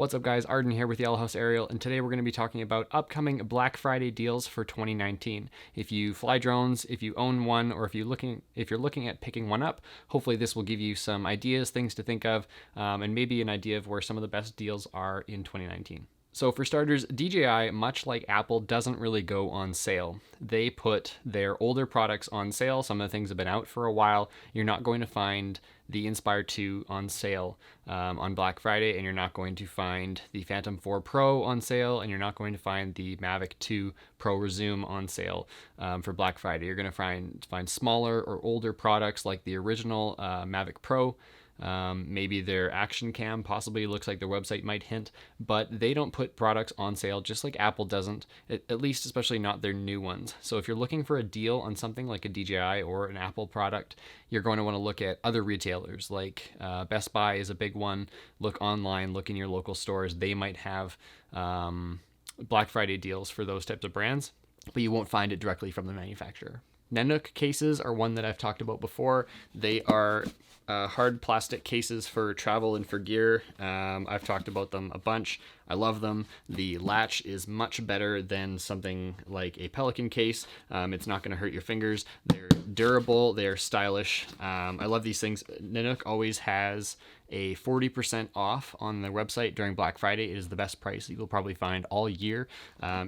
What's up guys, Arden here with Yellow House Aerial, and today we're going to be talking about upcoming Black Friday deals for 2019. If you fly drones, if you own one, or if you're looking at picking one up, hopefully this will give you some ideas, things to think of, and maybe an idea of where some of the best deals are in 2019. So for starters, DJI, much like Apple, doesn't really go on sale. They put their older products on sale. Some of the things have been out for a while. You're not going to find the Inspire 2 on sale on Black Friday, and you're not going to find the Phantom 4 Pro on sale, and you're not going to find the Mavic 2 Pro Resume on sale for Black Friday. You're going to find smaller or older products like the original Mavic Pro. Maybe their action cam possibly looks like their website might hint, but they don't put products on sale just like Apple doesn't, at least especially not their new ones. So if you're looking for a deal on something like a DJI or an Apple product, you're going to want to look at other retailers like Best Buy is a big one. Look online, look in your local stores. They might have Black Friday deals for those types of brands, but you won't find it directly from the manufacturer. Nanook cases are one that I've talked about before. They are hard plastic cases for travel and for gear. I've talked about them a bunch. I love them. The latch is much better than something like a Pelican case. It's not going to hurt your fingers. They're durable. They're stylish. I love these things. Nanook always has a 40% off on their website during Black Friday. It is the best price that you'll probably find all year.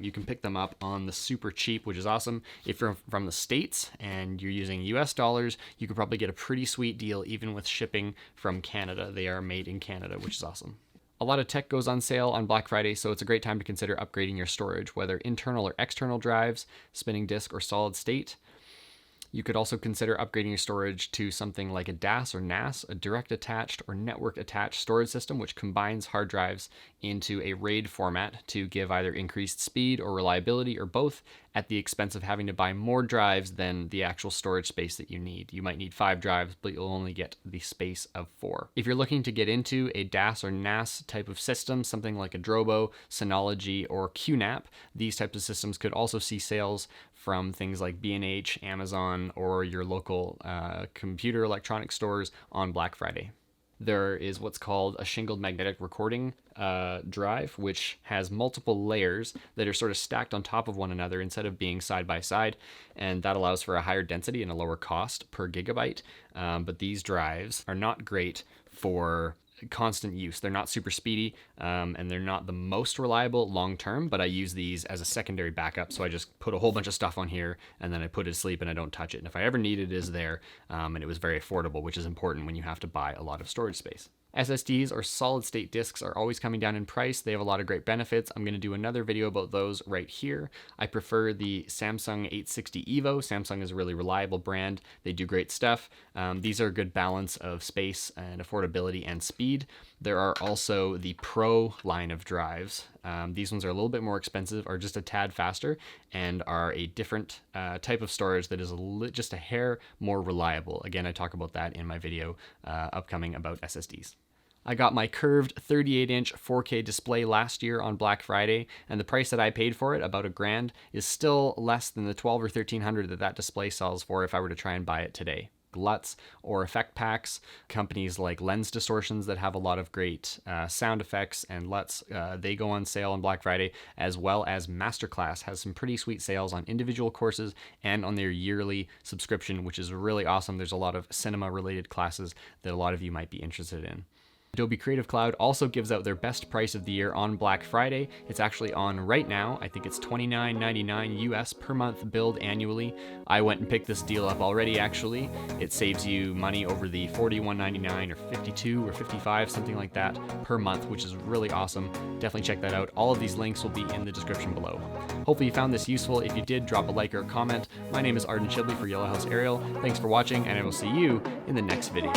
You can pick them up on the super cheap, which is awesome. If you're from the States and you're using US dollars, you could probably get a pretty sweet deal even with shipping from Canada. They are made in Canada, which is awesome. A lot of tech goes on sale on Black Friday, so it's a great time to consider upgrading your storage, whether internal or external drives, spinning disk, or solid state. You could also consider upgrading your storage to something like a DAS or NAS, a direct attached or network attached storage system, which combines hard drives into a RAID format to give either increased speed or reliability or both at the expense of having to buy more drives than the actual storage space that you need. You might need 5 drives, but you'll only get the space of 4. If you're looking to get into a DAS or NAS type of system, something like a Drobo, Synology, or QNAP, these types of systems could also see sales from things like B&H, Amazon, or your local computer electronic stores on Black Friday. There is what's called a shingled magnetic recording drive, which has multiple layers that are sort of stacked on top of one another instead of being side by side, and that allows for a higher density and a lower cost per gigabyte. But these drives are not great for constant use. They're not super speedy, and they're not the most reliable long term, but I use these as a secondary backup. So I just put a whole bunch of stuff on here and then I put it to sleep and I don't touch it. And if I ever need it, it is there. And it was very affordable, which is important when you have to buy a lot of storage space. SSDs or solid state disks are always coming down in price. They have a lot of great benefits. I'm going to do another video about those right here. I prefer the Samsung 860 EVO. Samsung is a really reliable brand. They do great stuff. These are a good balance of space and affordability and speed. There are also the Pro line of drives. These ones are a little bit more expensive, are just a tad faster, and are a different type of storage that is just a hair more reliable. Again, I talk about that in my video upcoming about SSDs. I got my curved 38-inch 4K display last year on Black Friday, and the price that I paid for it, about $1,000, is still less than the $1,200 or $1,300 that display sells for if I were to try and buy it today. LUTs or effect packs, companies like Lens Distortions that have a lot of great sound effects and LUTs, they go on sale on Black Friday, as well as Masterclass has some pretty sweet sales on individual courses and on their yearly subscription, which is really awesome. There's a lot of cinema related classes that a lot of you might be interested in. Adobe Creative Cloud also gives out their best price of the year on Black Friday. It's actually on right now. I think it's $29.99 US per month billed annually. I went and picked this deal up already actually. It saves you money over the $41.99 or $52 or $55, something like that per month, which is really awesome. Definitely check that out. All of these links will be in the description below. Hopefully you found this useful. If you did, drop a like or a comment. My name is Arden Shibley for Yellow House Aerial. Thanks for watching, and I will see you in the next video.